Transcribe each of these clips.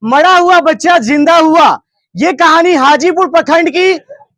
मरा हुआ बच्चा जिंदा हुआ। ये कहानी हाजीपुर प्रखंड की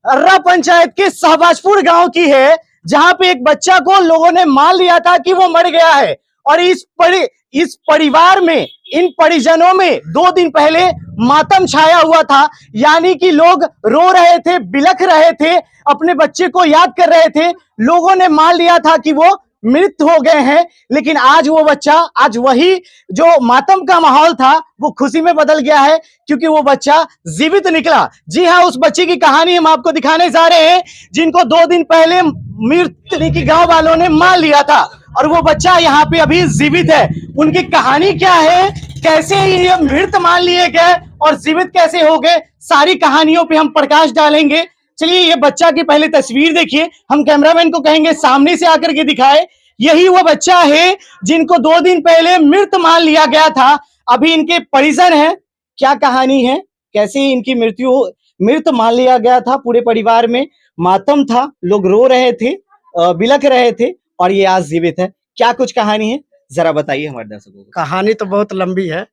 अर्रा पंचायत के शहबाजपुर गांव की है, जहां पे एक बच्चा को लोगों ने मान लिया था कि वो मर गया है। और इस परिवार में, इन परिजनों में 2 दिन पहले मातम छाया हुआ था। यानी कि लोग रो रहे थे, बिलख रहे थे, अपने बच्चे को याद कर रहे थे। लोगों ने मान लिया था कि वो मृत हो गए हैं, लेकिन आज वो बच्चा, आज वही जो मातम का माहौल था वो खुशी में बदल गया है, क्योंकि वो बच्चा जीवित निकला। जी हाँ, उस बच्चे की कहानी हम आपको दिखाने जा रहे हैं, जिनको 2 दिन पहले मृत की गांव वालों ने मान लिया था, और वो बच्चा यहाँ पे अभी जीवित है। उनकी कहानी क्या है, कैसे ये मृत मान लिए गए और जीवित कैसे हो गए, सारी कहानियों पे हम प्रकाश डालेंगे। चलिए, ये बच्चा की पहले तस्वीर देखिए। हम कैमरामैन को कहेंगे सामने से आकर के दिखाए। यही वो बच्चा है जिनको 2 दिन पहले मृत मान लिया गया था। अभी इनके परिजन हैं, क्या कहानी है, कैसे इनकी मृत मान लिया गया था। पूरे परिवार में मातम था, लोग रो रहे थे, बिलख रहे थे, और ये आज जीवित है। क्या कुछ कहानी है, जरा बताइए हमारे दर्शकों को। कहानी तो बहुत लंबी है।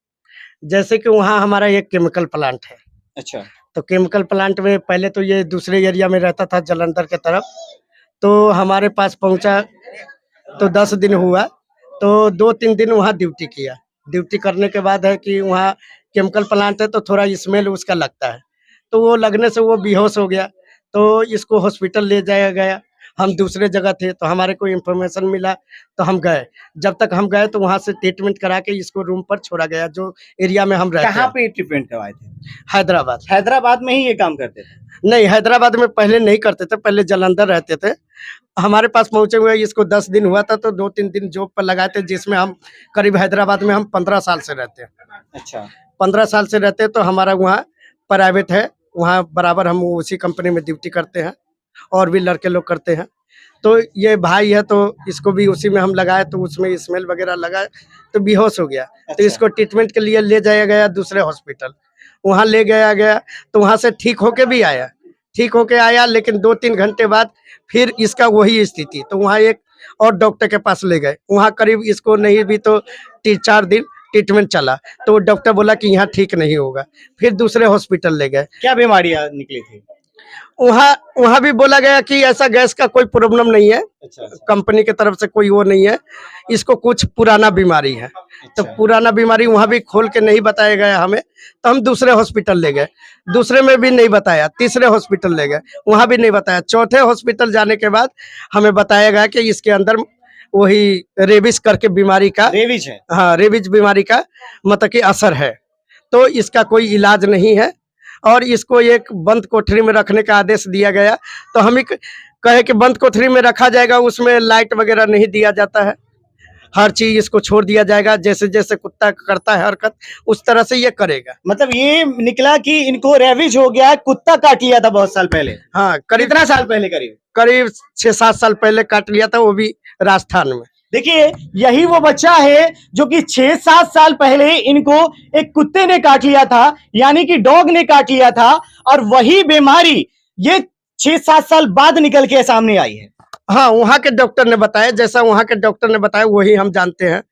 जैसे कि वहाँ हमारा एक केमिकल प्लांट है। अच्छा। तो केमिकल प्लांट में पहले तो ये दूसरे एरिया में रहता था, जालंधर के तरफ। तो हमारे पास पहुंचा तो 10 दिन हुआ, तो 2-3 दिन वहाँ ड्यूटी किया। ड्यूटी करने के बाद है कि वहाँ केमिकल प्लांट है तो थोड़ा स्मेल उसका लगता है, तो वो लगने से वो बेहोश हो गया। तो इसको हॉस्पिटल ले जाया गया। हम दूसरे जगह थे तो हमारे को इन्फॉर्मेशन मिला, तो हम गए। जब तक हम गए तो वहाँ से ट्रीटमेंट करा के इसको रूम पर छोड़ा गया, जो एरिया में हम रहते हैं। कहाँ पे ट्रीटमेंट करवाए थे? हैदराबाद। हैदराबाद में ही ये काम करते थे? नहीं, हैदराबाद में पहले नहीं करते थे, पहले जालंधर रहते थे। हमारे पास पहुंचे हुए इसको 10 दिन हुआ था, तो 2-3 दिन जॉब पर लगाए थे, जिसमें हम करीब हैदराबाद में हम 15 साल से रहते हैं। अच्छा। 15 साल से रहते हैं, तो हमारा वहाँ प्राइवेट है, वहाँ बराबर हम उसी कंपनी में ड्यूटी करते हैं, और भी लड़के लोग करते हैं। तो ये भाई है, तो इसको भी उसी में हम लगाए, तो उसमें स्मेल वगैरह लगा तो बेहोश हो गया। अच्छा। तो इसको ट्रीटमेंट के लिए ले जाया गया दूसरे हॉस्पिटल। वहाँ ले गया तो वहाँ से ठीक होके भी आया, लेकिन 2-3 घंटे बाद फिर इसका वही स्थिति। तो वहाँ एक और डॉक्टर के पास ले गए। वहाँ करीब इसको नहीं भी तो 3-4 दिन ट्रीटमेंट चला, तो डॉक्टर बोला कि यहाँ ठीक नहीं होगा। फिर दूसरे हॉस्पिटल ले गए। क्या बीमारियां निकली थी? वहाँ भी बोला गया कि ऐसा गैस का कोई प्रॉब्लम नहीं है। अच्छा। कंपनी की तरफ से कोई वो नहीं है, इसको कुछ पुराना बीमारी है। तो पुराना बीमारी वहाँ भी खोल के नहीं बताया गया हमें, तो हम दूसरे हॉस्पिटल ले गए। दूसरे में भी नहीं बताया, तीसरे हॉस्पिटल ले गए, वहाँ भी नहीं बताया। चौथे हॉस्पिटल जाने के बाद हमें बताया गया कि इसके अंदर वही रेबिस करके बीमारी का, रेबिज है? हाँ, रेबिज बीमारी का मतलब कि असर है, तो इसका कोई इलाज नहीं है, और इसको एक बंद कोठरी में रखने का आदेश दिया गया। तो हम कहे कि बंद कोठरी में रखा जाएगा, उसमें लाइट वगैरह नहीं दिया जाता है, हर चीज इसको छोड़ दिया जाएगा। जैसे जैसे कुत्ता करता है हरकत, उस तरह से ये करेगा। मतलब ये निकला कि इनको रेबिज हो गया, कुत्ता काट लिया था बहुत साल पहले? हाँ, कितना साल पहले? करीब 6-7 साल पहले काट लिया था, वो भी राजस्थान में। देखिए, यही वो बच्चा है जो कि 6-7 साल पहले इनको एक कुत्ते ने काट लिया था, यानी कि डॉग ने काट लिया था, और वही बीमारी ये 6-7 साल बाद निकल के सामने आई है। हाँ, वहाँ के डॉक्टर ने बताया, जैसा वहाँ के डॉक्टर ने बताया वही हम जानते हैं।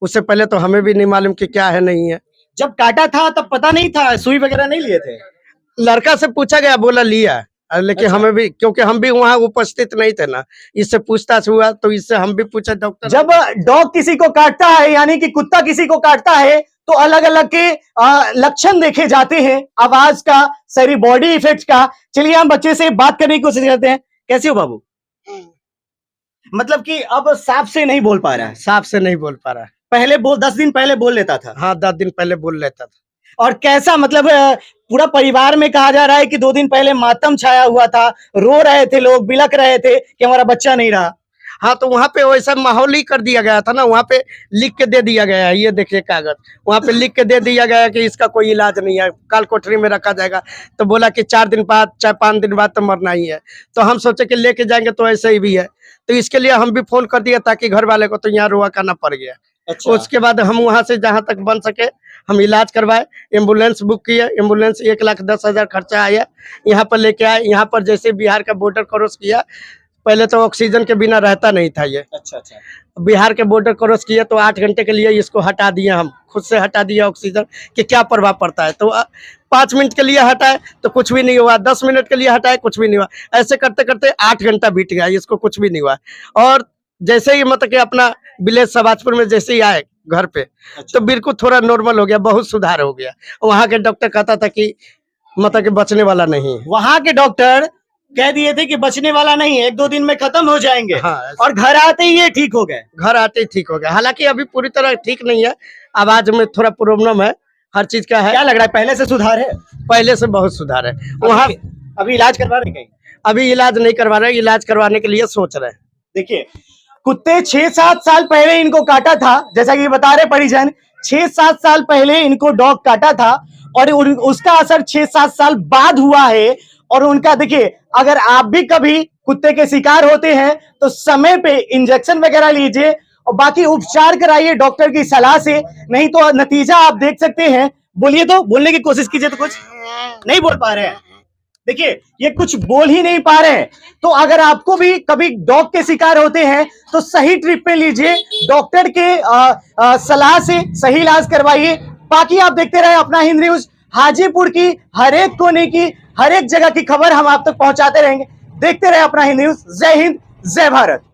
उससे पहले तो हमें भी नहीं मालूम कि क्या है नहीं है। जब काटा था तब पता नहीं था, सुई वगैरह नहीं लिए थे? लड़का से पूछा गया, बोला लिया, लेकिन अच्छा। हमें भी, क्योंकि हम भी वहाँ उपस्थित नहीं थे ना, इससे पूछताछ हुआ, तो इससे हम भी पूछे डॉक्टर। जब डॉग किसी को काटता है, यानी कि कुत्ता किसी को काटता है, तो अलग अलग के लक्षण देखे जाते हैं, आवाज का, सारी बॉडी इफेक्ट का। चलिए, हम बच्चे से बात करने की कोशिश करते हैं। कैसे हो बाबू? मतलब कि अब साफ से नहीं बोल पा रहा है? साफ से नहीं बोल पा रहा है। पहले 10 दिन पहले बोल लेता था? हाँ, 10 दिन पहले बोल लेता था। और कैसा, मतलब पूरा परिवार में कहा जा रहा है कि 2 दिन पहले मातम छाया हुआ था, रो रहे थे लोग, बिलख रहे थे कि हमारा बच्चा नहीं रहा। हाँ, तो वहाँ पे वैसा माहौल ही कर दिया गया था ना, वहाँ पे लिख के दे दिया गया है, ये देखिए कागज, वहाँ पे लिख के दे दिया गया है कि इसका कोई इलाज नहीं है, काल कोठरी में रखा जाएगा। तो बोला कि 4 दिन बाद, चाहे 5 दिन बाद तो मरना ही है। तो हम सोचे कि लेके जाएंगे, तो ऐसे ही भी है। तो इसके लिए हम भी फोन कर दिया, ताकि घर वाले को तो यहाँ रोआ करना पड़ गया। अच्छा। उसके बाद हम वहाँ से जहाँ तक बन सके हम इलाज करवाए, एम्बुलेंस बुक किए, एम्बुलेंस 1,10,000 खर्चा आया, यहाँ पर लेके आए। यहाँ पर जैसे बिहार का बॉर्डर क्रॉस किया, पहले तो ऑक्सीजन के बिना रहता नहीं था ये। अच्छा अच्छा। बिहार के बॉर्डर क्रॉस किए तो 8 घंटे के लिए इसको हटा दिए, हम खुद से हटा दिए ऑक्सीजन कि क्या प्रभाव पड़ता है। तो 5 मिनट के लिए हटाए तो कुछ भी नहीं हुआ, 10 मिनट के लिए हटाए कुछ भी नहीं हुआ, ऐसे करते करते 8 घंटा बीत गया, इसको कुछ भी नहीं हुआ। और जैसे ही मतलब कि अपना विलेज सबाजपुर में जैसे ही आए घर पे, तो बिल्कुल थोड़ा नॉर्मल हो गया, बहुत सुधार हो गया। वहाँ के डॉक्टर कहता था कि मतलब कि बचने वाला नहीं है। वहां के डॉक्टर कह दिए थे कि बचने वाला नहीं है, 1-2 दिन में खत्म हो जाएंगे। हाँ, और घर आते ही ये ठीक हो गए। घर आते ही ठीक हो गया। हालांकि अभी पूरी तरह ठीक नहीं है, आवाज में थोड़ा प्रॉब्लम है, हर चीज का है। क्या लग रहा है, पहले से सुधार है? पहले से बहुत सुधार है। वहाँ अभी इलाज करवा रहे कहीं? अभी इलाज नहीं करवा रहे, इलाज करवाने के लिए सोच रहे हैं। देखिए, कुत्ते 6-7 साल पहले इनको काटा था, जैसा कि बता रहे परिजन, 6-7 साल पहले इनको डॉग काटा था और उसका असर 6-7 साल बाद हुआ है। और उनका देखिए, अगर आप भी कभी कुत्ते के शिकार होते हैं तो समय पे इंजेक्शन वगैरह लीजिए और बाकी उपचार कराइए डॉक्टर की सलाह से, नहीं तो नतीजा आप देख सकते हैं। बोलिए, तो बोलने की कोशिश कीजिए। तो कुछ नहीं बोल पा रहे हैं। देखिए, ये कुछ बोल ही नहीं पा रहे हैं। तो अगर आपको भी कभी डॉग के शिकार होते हैं तो सही ट्रीटमेंट लीजिए, डॉक्टर के सलाह से सही इलाज करवाइए। बाकी आप देखते रहे अपना हिंद न्यूज, हाजीपुर की हर एक कोने की, हर एक जगह की खबर हम आप तक पहुंचाते रहेंगे। देखते रहे अपना हिंद न्यूज। जय हिंद, जय भारत।